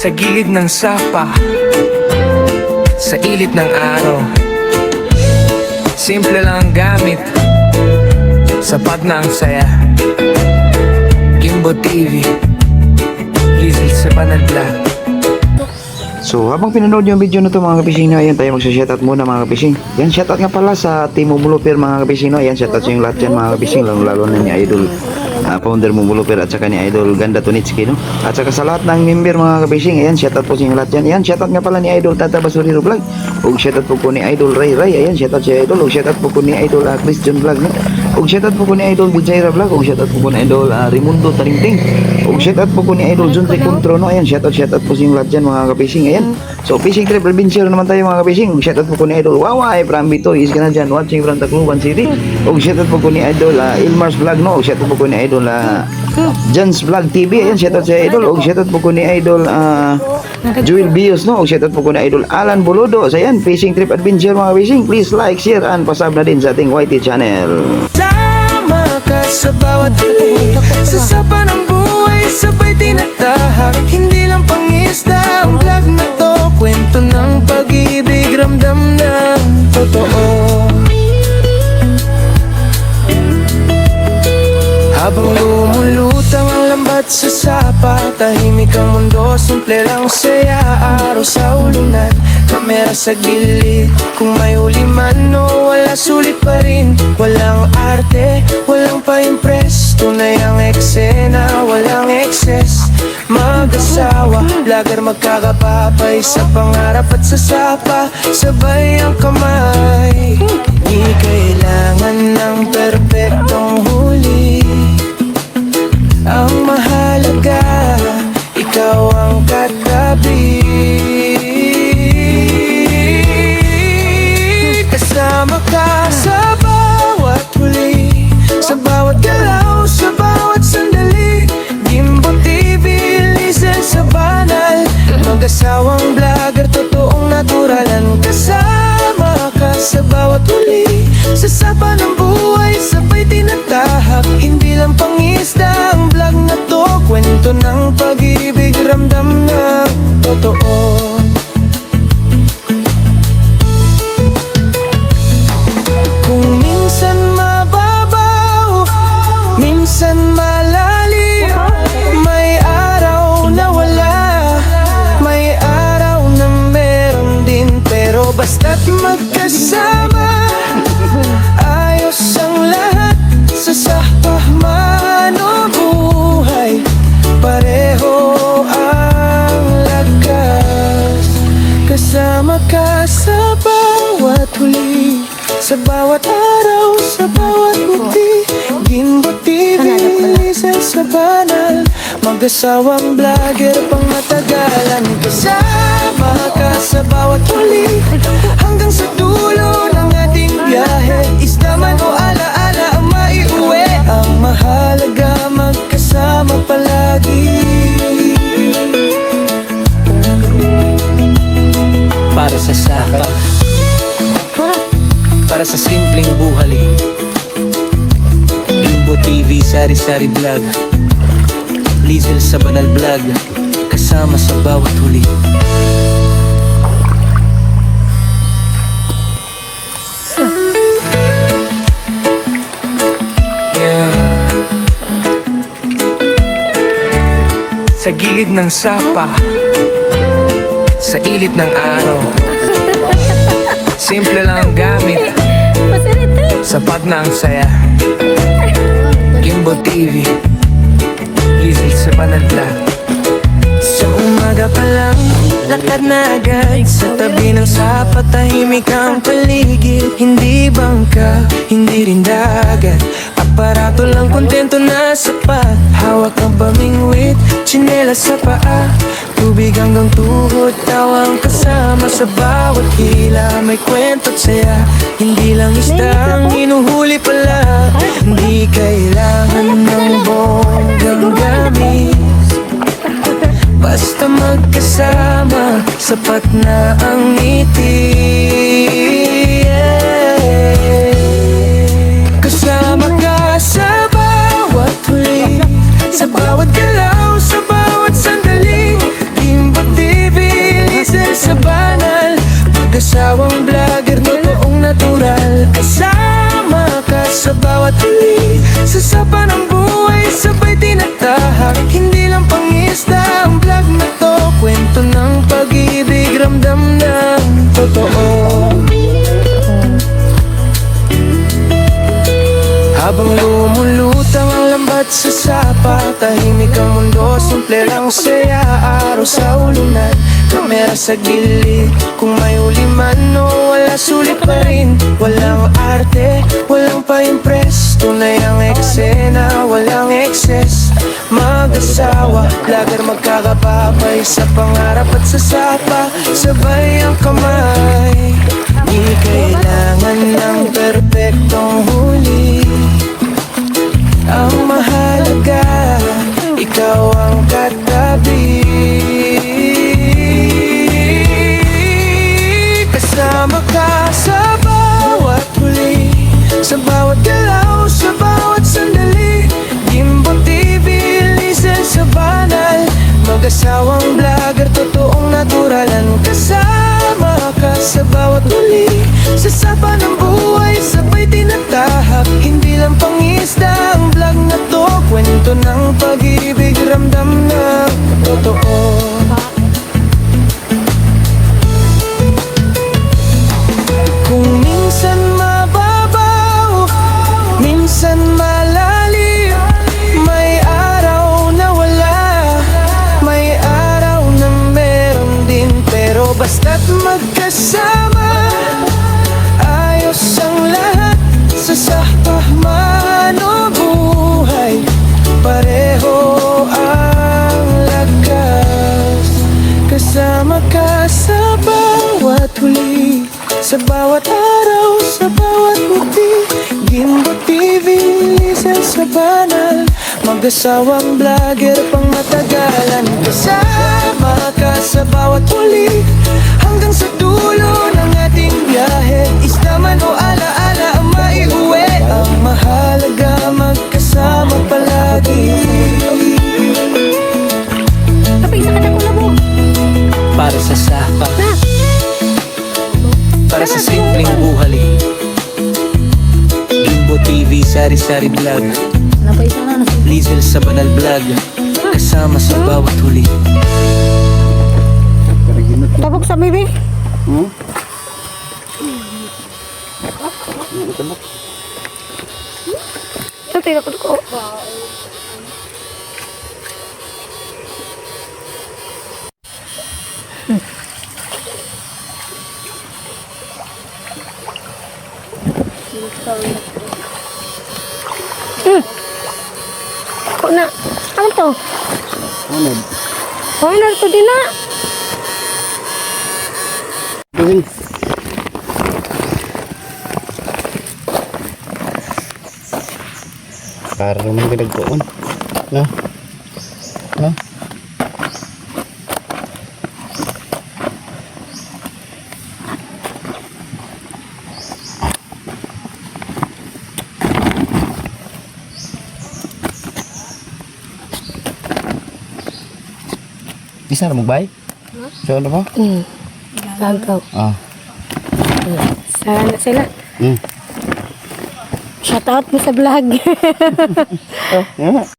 Sa gilid ng sapa, sa ilit ng araw, simple lang ang gamit, sapat na ang saya. Kimbo TV, Lizzy sa Banal Vlog. So habang pinanood yung video na to mga kapising, ayan tayo magsa-shoutout muna mga kapising. Yan, shoutout nga pala sa Team Mumuluper mga kapising. Ayan, shoutout sa yung lahat yan mga kapising, lalo na ni Idol founder Mumuluper at saka ni Idol Ganda Tunitski, no? At saka sa lahat ng member mga kapising, ayan, shoutout po sa yung lahat yan. Ayan, shoutout nga pala ni Idol Tata Basuriro Vlog, ug shoutout po ni Idol Ray Ray. Ayan, shoutout si Idol, ug shoutout po ni Idol Christian Vlog, no? Ug shoutout po ni Idol Bijaira Vlog, ug shoutout po ni Idol Raimundo Taringting, ug shoutout po ni Idol Junte Contro, no? Ayan, shoutout po sa yung lahat yan mga kapising. Ayan, so fishing trip adventure naman tayo mga kapising. Ug shoutout po ni Idol Waway from Bitoy is kana dyan watching from Tacloban City. Ug shoutout po ni Idol Ilmars Vlog, no? Ug shoutout po ni Idol Jans Vlog TV. Ayan, shoutout sa Idol. Ug shoutout po ni Idol Joel Bios, no? Ug shoutout po ni Idol Alan Boludo. So ayan, fishing trip adventure mga kapising. Please like, share, and pasub na din sa ating YT channel. Sama ka sa bawat halik, sa sapa ng buhay, sabay tinatahak. Hindi lang pangisda ang vlog na to, kwento ng pag-ibig, ramdam ng totoo. Habang lumulutang ang lambat sa sapa, tahimik ang mundo, simple lang saya. Araw sa ulunan, kamera sa gilid, kung may uliman o wala sulit pa rin. Walang arte, walang pa-impress, tunay ang eksena, walang excess. Mag-asawa, vlogger magkakapapay, sa pangarap at sa sapa, sabay ang kamay. Di kailangan ng perpektong huli, ang mahalaga, ikaw ang katabi. Kasama ka sa bawat huli, sa bawat galaw, sa bawat sandali. Kimbo TV, listen sa banal, mag-asawang vlogger, totoong naturalan. Kasama ka sa bawat huli, sa sapa ng buhay, sabay tinatahak. Hindi lang pangisda ang vlog na to, kwento ng pag-ibig, ramdam ng totoo. Kung minsan mababaw, minsan malalim, may araw na wala, may araw na meron din. Pero basta't magkasama, ayos ang lahat. Sa sapa man o buhay, pareho ang lakas. Kasama ka sa bawat huli, sa bawat araw, sa bawat ngiti. Kimbo TV, listen sa banal, mag-asawang vlogger, pang matagalan. Kasama ka sa bawat huli, hanggang sa dulo ng ating biyahe. Isda man o alaala ang maiuwi, ang mahalaga magkasama palagi. Para sa sapa, para sa simpleng buhay, Kimbo TV, Sari-Sari Vlog, Lizzy sa Banal Vlog, kasama sa bawat huli. Sa gilid ng sapa, sa ilit ng araw, simple lang ang gamit, sapat na ang saya. Kimbo TV, Lizzy sa Banal Vlog. Sa umaga pa lang, lakad na agad, sa tabi ng sapa, tahimik ang paligid. Hindi bangka, hindi rin dagat, aparato lang, kontento na sapat. Hawak ang pamingwit, tsinelas sa paa, tubig hanggang tuhod, tawang kasama sa bawat hila. May kwento't saya, hindi lang isda ang hinuhuli pala. Hindi kailangan ng bonggang gamit, basta magkasama, sapat na ang ngiti. Kasama ka sa bawat huli, sa bawat galaw, sa bawat sandali. Kimbo TV, Usapan ng buhay, sabay tinatahak. Hindi lang pangisda ang vlog na to. Kwento ng pag-ibig, ramdam ng totoo. Habang lumulutang ang lambat sa sapa, tahimik ang mundo, simple lang saya. Araw sa ulunan, kamera sa gilid. Kung may uliman o wala, sulit pa rin. Walang arte, walang pa-impress. Tunay ang eksena, walang excess. Mag-asawa, vlogger magkakababay. Sa pangarap at sa sapa, sabay ang kamay. Di kailangan ng perpektong huli. Ang mahalaga, ikaw ang katabi. Kasama ka sa bawat huli, sa bawat galaw, sa bawat sandali. Gimbo TV, listen sa banal. Mag-asawang vlogger, totoong naturalan. Kasama ka sa bawat huli, sa sapa ng buhay, sabay tinatahak. Hindi lang pangisda ang vlog na to. Kwento ng pag-ibig, ramdam ng totoo. Kung minsan mababaw, minsan malalim, may araw na wala, may araw na meron din. Pero basta't magkasama, ayos ang lahat. Sa sapa man o buhay, pareho ang lakas. Kasama ka sa bawat huli, sa bawat araw, sa bawat muti. Gimbo TV, listen sa banal. Mag-asawang vlogger pang matagalan. Kasama ka sa bawat huli, hanggang sa dulo ng ating biyahe. Isda man o alaala ang maiuwi. Ang mahalaga, magkasama palagi. Kapag isa ka na kula mo. Para sa sapa, para sa simpleng buhali. Gimbo TV, sari-sari vlog. Napay isa na nasa. Lizel sa banal vlog, kasama sa bawat huli. Tabok sa bibi. Ito tira ko. Ako na. Ano to? Ano to din na? Para naman ginagdoon. No? No? Bisa na magbay? So ano ba? Gagaw. Ah. Sana sila. Shout out mo sa vlog. Oh, yeah.